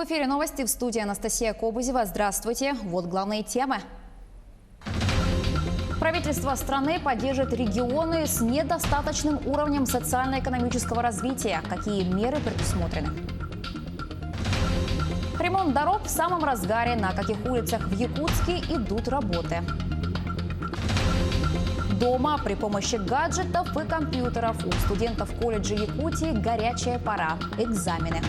эфире новости, в студии Анастасия Кобызева. Здравствуйте. Вот главные темы. Правительство страны поддержит регионы с недостаточным уровнем социально-экономического развития. Какие меры предусмотрены? Ремонт дорог в самом разгаре. На каких улицах в Якутске идут работы? Дома при помощи гаджетов и компьютеров у студентов колледжа Якутии горячая пора – экзамены.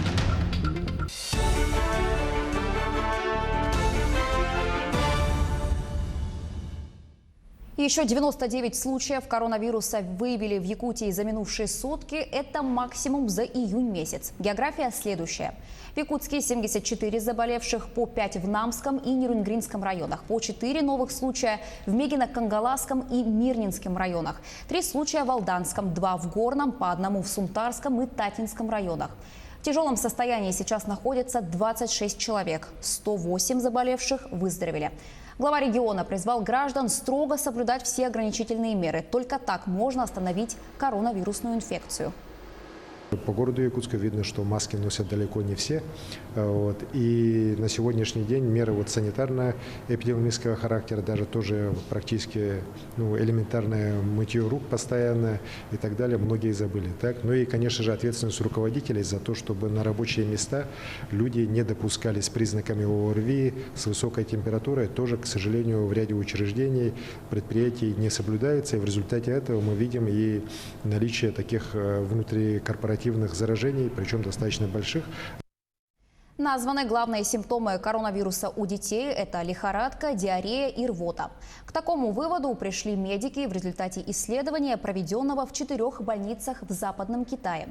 Еще 99 случаев коронавируса выявили в Якутии за минувшие сутки. Это максимум за июнь месяц. География следующая. В Якутске 74 заболевших, по 5 в Намском и Нерюнгринском районах, по 4 новых случая в Мегино-Кангаласском и Мирнинском районах, 3 случая в Алданском, 2 в Горном, по 1 в Сунтарском и Татинском районах. В тяжелом состоянии сейчас находится 26 человек, 108 заболевших выздоровели. Глава региона призвал граждан строго соблюдать все ограничительные меры. Только так можно остановить коронавирусную инфекцию. По городу Якутска видно, что маски носят далеко не все. И на сегодняшний день меры санитарно-эпидемиологического характера, даже тоже практически элементарное мытье рук постоянно и так далее, многие забыли. Ну и, конечно же, ответственность руководителей за то, чтобы на рабочие места люди не допускали с признаками ОРВИ, с высокой температурой. Тоже, к сожалению, в ряде учреждений, предприятий не соблюдается. И в результате этого мы видим и наличие таких внутрикорпоративных заражений, причем достаточно больших. Названы главные симптомы коронавируса у детей – это лихорадка, диарея и рвота. К такому выводу пришли медики в результате исследования, проведенного в 4 больницах в Западном Китае.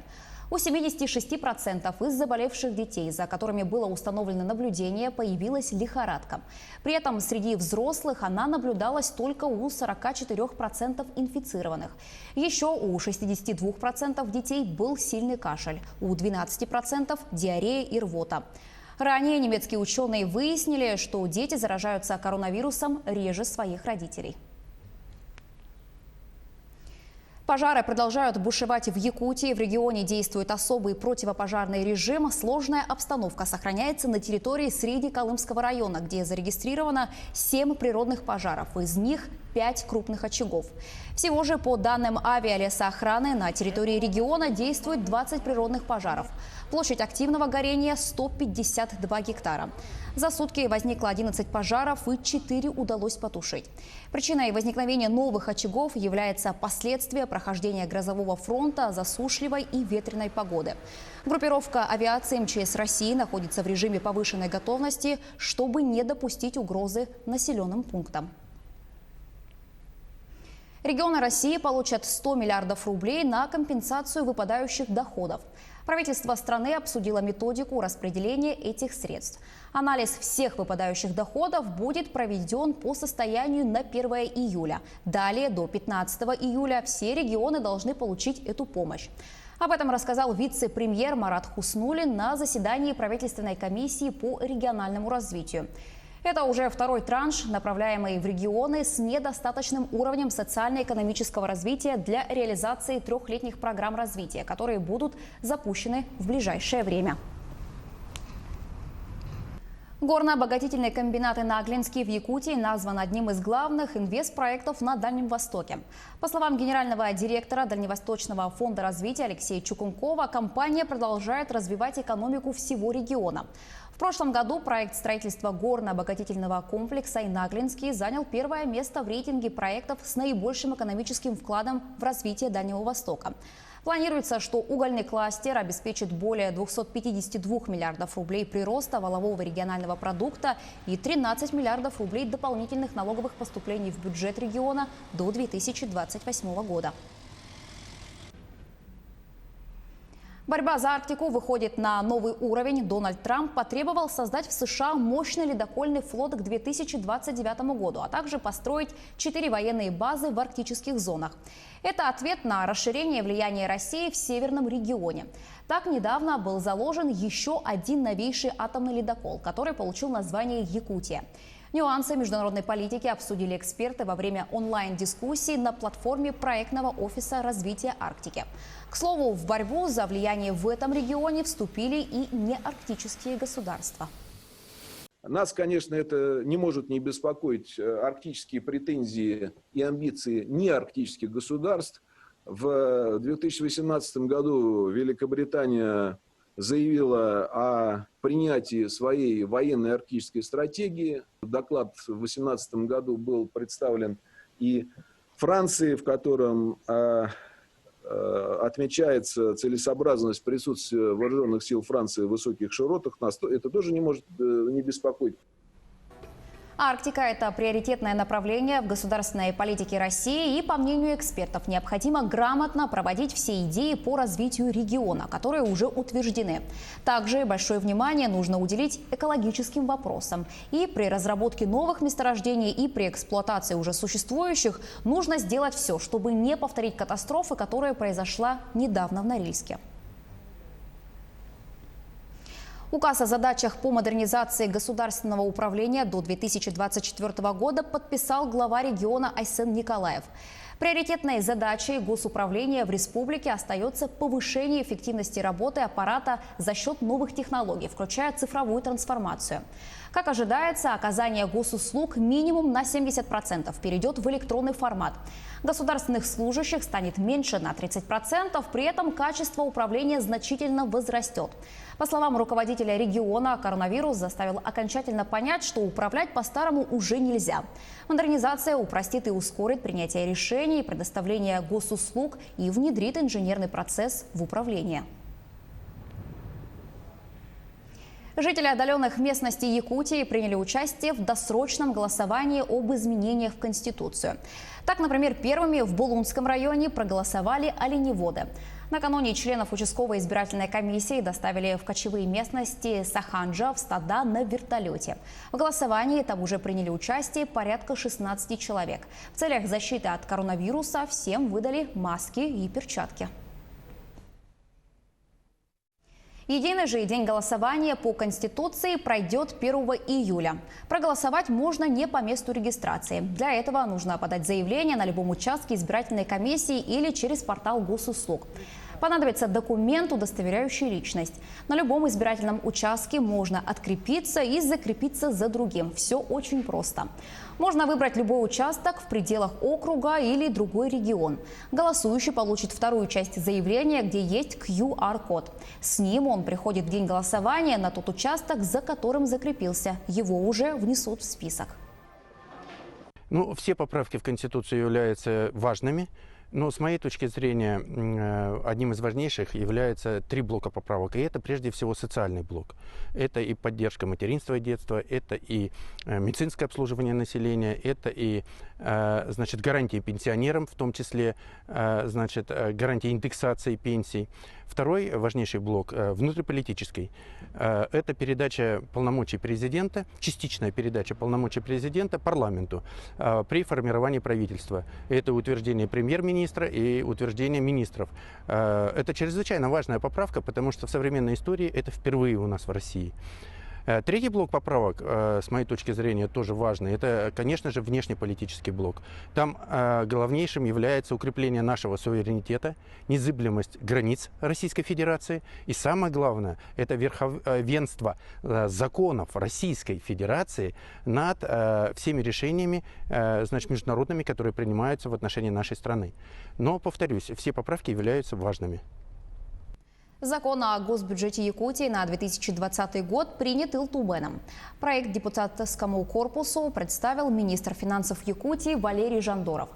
У 76% из заболевших детей, за которыми было установлено наблюдение, появилась лихорадка. При этом среди взрослых она наблюдалась только у 44% инфицированных. Еще у 62% детей был сильный кашель, у 12% диарея и рвота. Ранее немецкие ученые выяснили, что дети заражаются коронавирусом реже своих родителей. Пожары продолжают бушевать в Якутии. В регионе действует особый противопожарный режим. Сложная обстановка сохраняется на территории Среднеколымского района, где зарегистрировано 7 природных пожаров. Из них 5 крупных очагов. Всего же, по данным авиалесоохраны, на территории региона действует 20 природных пожаров. Площадь активного горения – 152 гектара. За сутки возникло 11 пожаров и 4 удалось потушить. Причиной возникновения новых очагов является последствия прохождения грозового фронта, засушливой и ветреной погоды. Группировка авиации МЧС России находится в режиме повышенной готовности, чтобы не допустить угрозы населенным пунктам. Регионы России получат 100 миллиардов рублей на компенсацию выпадающих доходов. Правительство страны обсудило методику распределения этих средств. Анализ всех выпадающих доходов будет проведен по состоянию на 1 июля. Далее, до 15 июля, все регионы должны получить эту помощь. Об этом рассказал вице-премьер Марат Хуснуллин на заседании правительственной комиссии по региональному развитию. Это уже второй транш, направляемый в регионы с недостаточным уровнем социально-экономического развития для реализации 3-летних программ развития, которые будут запущены в ближайшее время. Горно-обогатительный комбинат Наглинский в Якутии назван одним из главных инвестпроектов на Дальнем Востоке. По словам генерального директора Дальневосточного фонда развития Алексея Чукункова, компания продолжает развивать экономику всего региона. В прошлом году проект строительства горно-обогатительного комплекса Наглинский занял 1-е место в рейтинге проектов с наибольшим экономическим вкладом в развитие Дальнего Востока. Планируется, что угольный кластер обеспечит более 252 миллиардов рублей прироста валового регионального продукта и 13 миллиардов рублей дополнительных налоговых поступлений в бюджет региона до 2028 года. Борьба за Арктику выходит на новый уровень. Дональд Трамп потребовал создать в США мощный ледокольный флот к 2029 году, а также построить 4 военные базы в арктических зонах. Это ответ на расширение влияния России в северном регионе. Так недавно был заложен еще один новейший атомный ледокол, который получил название «Якутия». Нюансы международной политики обсудили эксперты во время онлайн-дискуссий на платформе проектного офиса развития Арктики. К слову, в борьбу за влияние в этом регионе вступили и неарктические государства. Нас, конечно, это не может не беспокоить, арктические претензии и амбиции неарктических государств. В 2018 году Великобритания заявила о принятии своей военной арктической стратегии. Доклад в 2018 году был представлен и Франции, в котором отмечается целесообразность присутствия вооруженных сил Франции в высоких широтах. Нас это тоже не может не беспокоить. Арктика – это приоритетное направление в государственной политике России, и, по мнению экспертов, необходимо грамотно проводить все идеи по развитию региона, которые уже утверждены. Также большое внимание нужно уделить экологическим вопросам. И при разработке новых месторождений, и при эксплуатации уже существующих нужно сделать все, чтобы не повторить катастрофы, которая произошла недавно в Норильске. Указ о задачах по модернизации государственного управления до 2024 года подписал глава региона Айсен Николаев. Приоритетной задачей госуправления в республике остается повышение эффективности работы аппарата за счет новых технологий, включая цифровую трансформацию. Как ожидается, оказание госуслуг минимум на 70% перейдет в электронный формат. Государственных служащих станет меньше на 30%, при этом качество управления значительно возрастет. По словам руководителя региона, коронавирус заставил окончательно понять, что управлять по-старому уже нельзя. Модернизация упростит и ускорит принятие решений, предоставление госуслуг и внедрит инженерный процесс в управление. Жители отдаленных местностей Якутии приняли участие в досрочном голосовании об изменениях в Конституцию. Так, например, первыми в Булунском районе проголосовали оленеводы. Накануне членов участковой избирательной комиссии доставили в кочевые местности Саханджа в стада на вертолете. В голосовании там уже приняли участие порядка 16 человек. В целях защиты от коронавируса всем выдали маски и перчатки. Единый же день голосования по Конституции пройдет 1 июля. Проголосовать можно не по месту регистрации. Для этого нужно подать заявление на любом участке избирательной комиссии или через портал госуслуг. Понадобится документ, удостоверяющий личность. На любом избирательном участке можно открепиться и закрепиться за другим. Все очень просто. Можно выбрать любой участок в пределах округа или другой регион. Голосующий получит вторую часть заявления, где есть QR-код. С ним он приходит в день голосования на тот участок, за которым закрепился. Его уже внесут в список. Все поправки в Конституцию являются важными. Но с моей точки зрения, одним из важнейших является 3 блока поправок. И это прежде всего социальный блок. Это и поддержка материнства и детства, это и медицинское обслуживание населения, это и гарантии пенсионерам, в том числе гарантии индексации пенсий. Второй важнейший блок внутриполитический. Это передача полномочий президента, частичная передача полномочий президента парламенту при формировании правительства. Это утверждение премьер-министра и утверждение министров. Это чрезвычайно важная поправка, потому что в современной истории это впервые у нас в России. Третий блок поправок, с моей точки зрения, тоже важный. Это, конечно же, внешнеполитический блок. Там главнейшим является укрепление нашего суверенитета, незыблемость границ Российской Федерации. И самое главное, это верховенство законов Российской Федерации над всеми решениями международными, которые принимаются в отношении нашей страны. Но, повторюсь, все поправки являются важными. Закон о госбюджете Якутии на 2020 год принят Илтубеном. Проект депутатскому корпусу представил министр финансов Якутии Валерий Жандоров.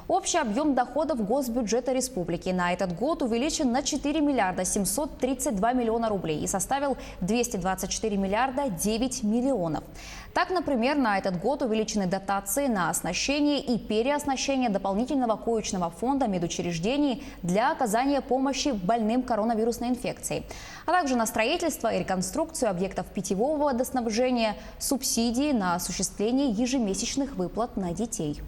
Общий объем доходов госбюджета республики на этот год увеличен на 4 миллиарда 732 миллиона рублей и составил 224 миллиарда 9 миллионов. Так, например, на этот год увеличены дотации на оснащение и переоснащение дополнительного коечного фонда медучреждений для оказания помощи больным коронавирусной инфекцией, а также на строительство и реконструкцию объектов питьевого водоснабжения, субсидии на осуществление ежемесячных выплат на детей.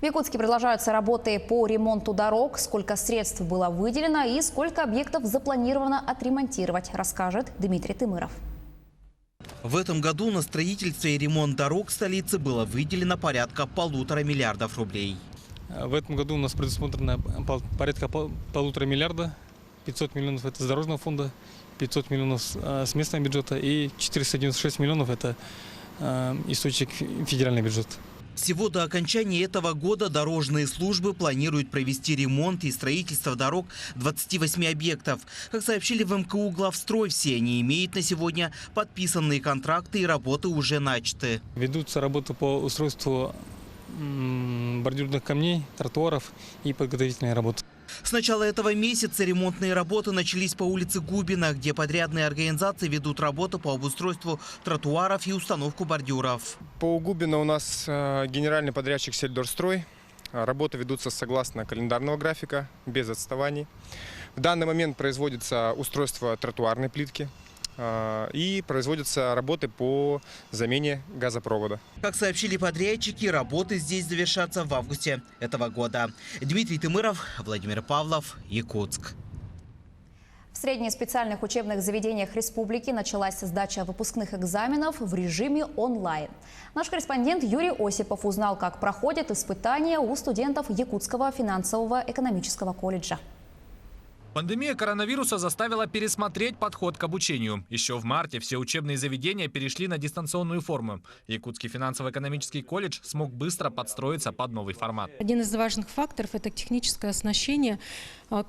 В Якутске продолжаются работы по ремонту дорог. Сколько средств было выделено и сколько объектов запланировано отремонтировать, расскажет Дмитрий Тымыров. В этом году на строительство и ремонт дорог столицы было выделено порядка 1,5 миллиарда рублей. В этом году у нас предусмотрено порядка 1,5 миллиарда. 500 миллионов – это с дорожного фонда, 500 миллионов с местного бюджета и 496 миллионов – это источник федеральный бюджет. Всего до окончания этого года дорожные службы планируют провести ремонт и строительство дорог 28 объектов. Как сообщили в МКУ Главстрой, все они имеют на сегодня подписанные контракты и работы уже начаты. Ведутся работы по устройству бордюрных камней, тротуаров и подготовительные работы. С начала этого месяца ремонтные работы начались по улице Губина, где подрядные организации ведут работу по обустройству тротуаров и установку бордюров. По Губина у нас генеральный подрядчик «Сельдорстрой». Работы ведутся согласно календарного графика, без отставаний. В данный момент производится устройство тротуарной плитки и производятся работы по замене газопровода. Как сообщили подрядчики, работы здесь завершатся в августе этого года. Дмитрий Тымыров, Владимир Павлов, Якутск. В средних специальных учебных заведениях республики началась сдача выпускных экзаменов в режиме онлайн. Наш корреспондент Юрий Осипов узнал, как проходят испытания у студентов Якутского финансового экономического колледжа. Пандемия коронавируса заставила пересмотреть подход к обучению. Еще в марте все учебные заведения перешли на дистанционную форму. Якутский финансово-экономический колледж смог быстро подстроиться под новый формат. Один из важных факторов – это техническое оснащение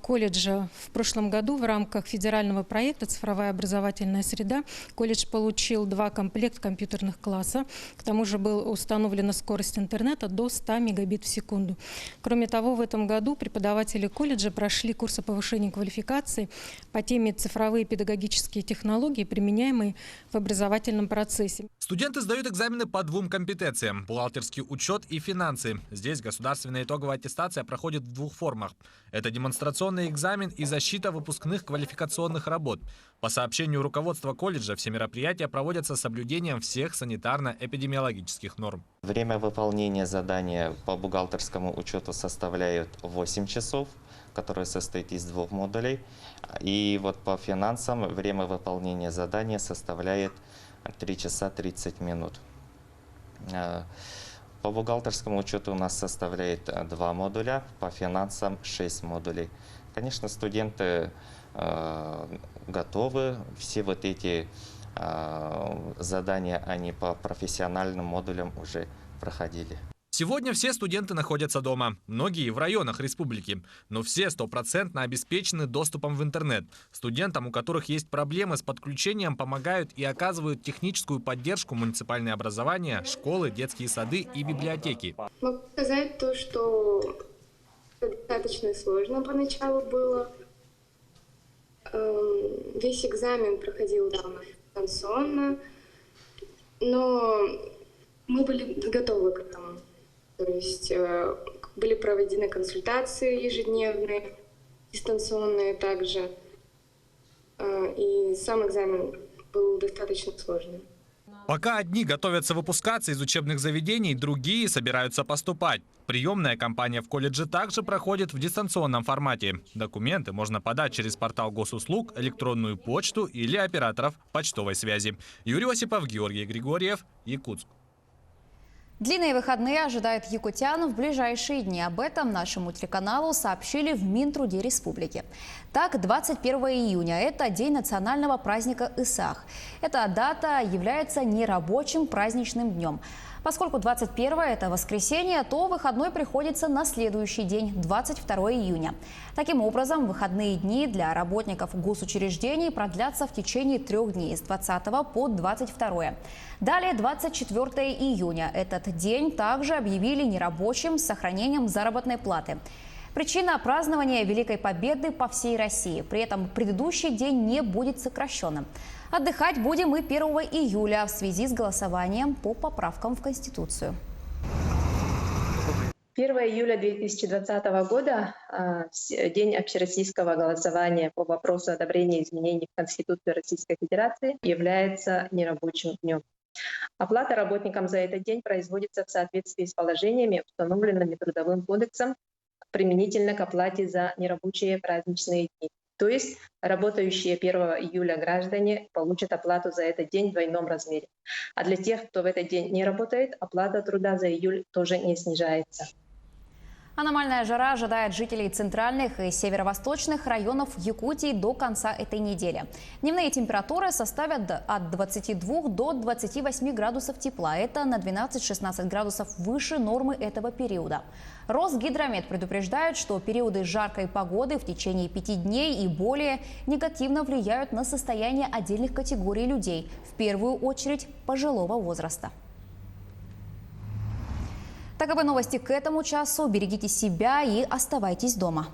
колледжа. В прошлом году в рамках федерального проекта «Цифровая образовательная среда» колледж получил 2 комплекта компьютерных класса. К тому же была установлена скорость интернета до 100 мегабит в секунду. Кроме того, в этом году преподаватели колледжа прошли курсы повышения квалификации по теме «Цифровые педагогические технологии, применяемые в образовательном процессе». Студенты сдают экзамены по 2 компетенциям – бухгалтерский учет и финансы. Здесь государственная итоговая аттестация проходит в 2 формах. Это демонстрационный экзамен и защита выпускных квалификационных работ. По сообщению руководства колледжа, все мероприятия проводятся с соблюдением всех санитарно-эпидемиологических норм. Время выполнения задания по бухгалтерскому учету составляет 8 часов, которое состоит из 2 модулей. И вот по финансам время выполнения задания составляет 3 часа 30 минут. По бухгалтерскому учету у нас составляет 2 модуля, по финансам 6 модулей. Конечно, студенты готовы, все вот эти задания они по профессиональным модулям уже проходили. Сегодня все студенты находятся дома, многие в районах республики, но все 100% обеспечены доступом в интернет. Студентам, у которых есть проблемы с подключением, помогают и оказывают техническую поддержку муниципальные образования, школы, детские сады и библиотеки. Могу сказать то, что достаточно сложно поначалу было. Весь экзамен проходил дистанционно, но мы были готовы к этому. То есть были проведены консультации ежедневные, дистанционные также. И сам экзамен был достаточно сложным. Пока одни готовятся выпускаться из учебных заведений, другие собираются поступать. Приемная кампания в колледже также проходит в дистанционном формате. Документы можно подать через портал госуслуг, электронную почту или операторов почтовой связи. Юрий Осипов, Георгий Григорьев, Якутск. Длинные выходные ожидают якутян в ближайшие дни. Об этом нашему телеканалу сообщили в Минтруде республики. Так, 21 июня – это день национального праздника Исаак. Эта дата является нерабочим праздничным днем. Поскольку 21 – это воскресенье, то выходной приходится на следующий день, 22 июня. Таким образом, выходные дни для работников госучреждений продлятся в течение 3 дней с 20 по 22. Далее 24 июня. Этот день также объявили нерабочим с сохранением заработной платы. Причина – празднования Великой Победы по всей России. При этом предыдущий день не будет сокращенным. Отдыхать будем и 1 июля в связи с голосованием по поправкам в Конституцию. 1 июля 2020 года, день общероссийского голосования по вопросу одобрения изменений в Конституцию Российской Федерации, является нерабочим днем. Оплата работникам за этот день производится в соответствии с положениями, установленными Трудовым кодексом, применительно к оплате за нерабочие праздничные дни. То есть работающие 1 июля граждане получат оплату за этот день в двойном размере. А для тех, кто в этот день не работает, оплата труда за июль тоже не снижается. Аномальная жара ожидает жителей центральных и северо-восточных районов Якутии до конца этой недели. Дневные температуры составят от 22 до 28 градусов тепла. Это на 12-16 градусов выше нормы этого периода. Росгидромет предупреждает, что периоды жаркой погоды в течение 5 дней и более негативно влияют на состояние отдельных категорий людей, в первую очередь пожилого возраста. Таковы новости к этому часу. Берегите себя и оставайтесь дома.